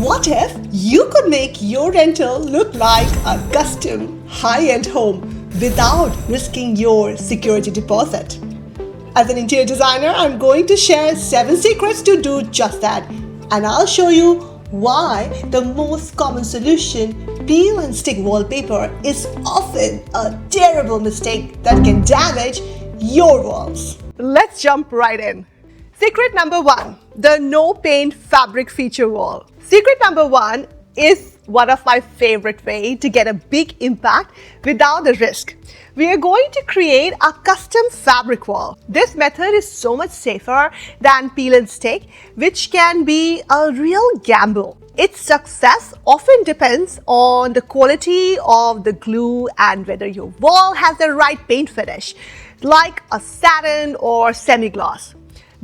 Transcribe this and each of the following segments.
What if you could make your rental look like a custom high-end home without risking your security deposit? As an interior designer, I'm going to share 7 secrets to do just that, and I'll show you why the most common solution, peel and stick wallpaper, is often a terrible mistake that can damage your walls. Let's jump right in. Secret number 1, the no paint fabric feature wall. Secret number 1 is one of my favorite ways to get a big impact without the risk. We are going to create a custom fabric wall. This method is so much safer than peel and stick, which can be a real gamble. Its success often depends on the quality of the glue and whether your wall has the right paint finish, like a satin or semi-gloss.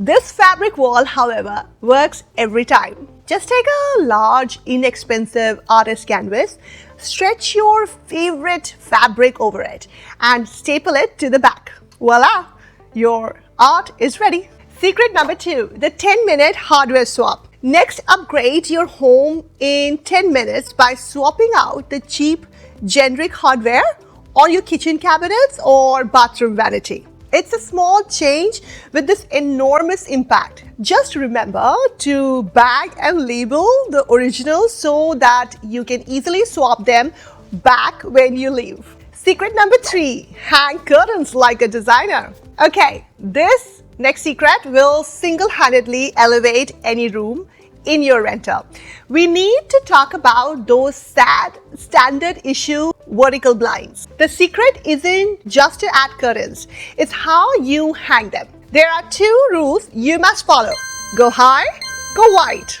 This fabric wall, however, works every time. Just take a large, inexpensive artist canvas, stretch your favorite fabric over it, and staple it to the back. Voila! Your art is ready. Secret number 2, the 10-minute hardware swap. Next, upgrade your home in 10 minutes by swapping out the cheap, generic hardware on your kitchen cabinets or bathroom vanity. It's a small change with this enormous impact. Just remember to bag and label the originals so that you can easily swap them back when you leave. Secret number 3, hang curtains like a designer. Okay, this next secret will single-handedly elevate any room in your rental. We need to talk about those sad standard issue vertical blinds. The secret isn't just to add curtains, it's how you hang them. There are 2 rules you must follow. Go high, go wide.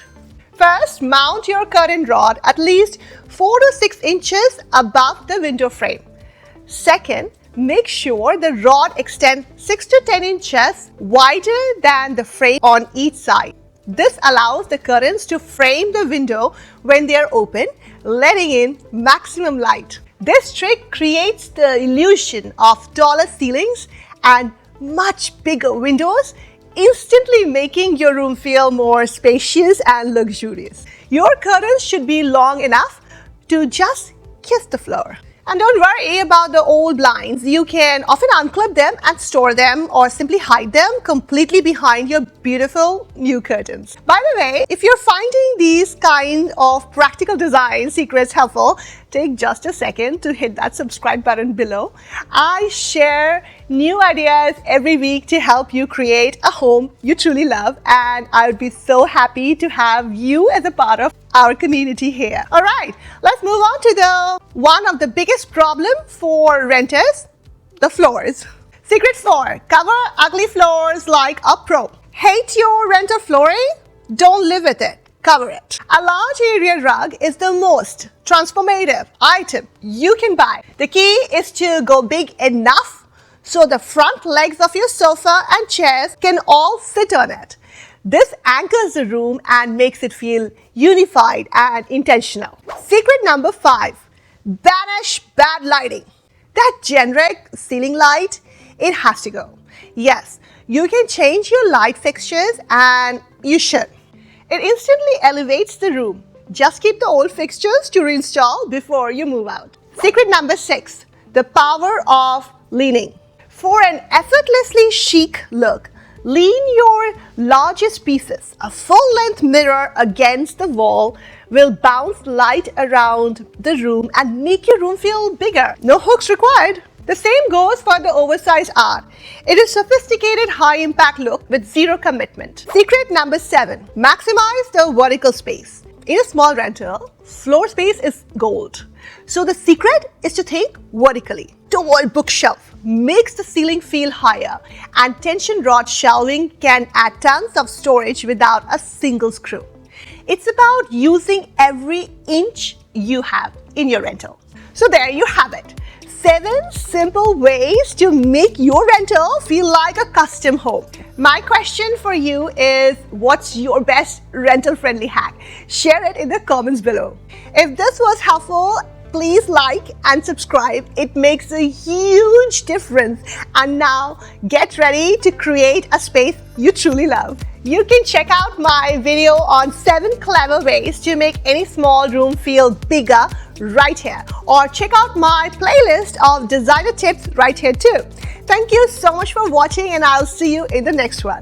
First, mount your curtain rod at least 4 to 6 inches above the window frame. Second, make sure the rod extends 6 to 10 inches wider than the frame on each side. This allows the curtains to frame the window when they are open, letting in maximum light. This trick creates the illusion of taller ceilings and much bigger windows, instantly making your room feel more spacious and luxurious. Your curtains should be long enough to just kiss the floor. And don't worry about the old blinds. You can often unclip them and store them or simply hide them completely behind your beautiful new curtains. By the way, if you're finding these kind of practical design secrets helpful, take just a second to hit that subscribe button below. I share new ideas every week to help you create a home you truly love, and I would be so happy to have you as a part of our community here. All right, let's move on to one of the biggest problem for renters, the floors. Secret 4, cover ugly floors like a pro. Hate your rental flooring? Don't live with it. Cover it. A large area rug is the most transformative item you can buy. The key is to go big enough so the front legs of your sofa and chairs can all sit on it. This anchors the room and makes it feel unified and intentional. Secret number 5, banish bad lighting. That generic ceiling light, it has to go. Yes, you can change your light fixtures, and you should. It instantly elevates the room. Just keep the old fixtures to reinstall before you move out. Secret number 6, the power of leaning. For an effortlessly chic look, lean your largest pieces. A full-length mirror against the wall will bounce light around the room and make your room feel bigger. No hooks required. The same goes for the oversized art. It is a sophisticated high-impact look with zero commitment. Secret number 7, maximize the vertical space. In a small rental, floor space is gold. So the secret is to think vertically. Tall bookshelf makes the ceiling feel higher, and tension rod shelving can add tons of storage without a single screw. It's about using every inch you have in your rental. So there you have it. 7 simple ways to make your rental feel like a custom home. My question for you is, what's your best rental-friendly hack? Share it in the comments below. If this was helpful please like and subscribe. It makes a huge difference. And now get ready to create a space you truly love. You can check out my video on 7 clever ways to make any small room feel bigger right here, or check out my playlist of designer tips right here too. Thank you so much for watching, and I'll see you in the next one.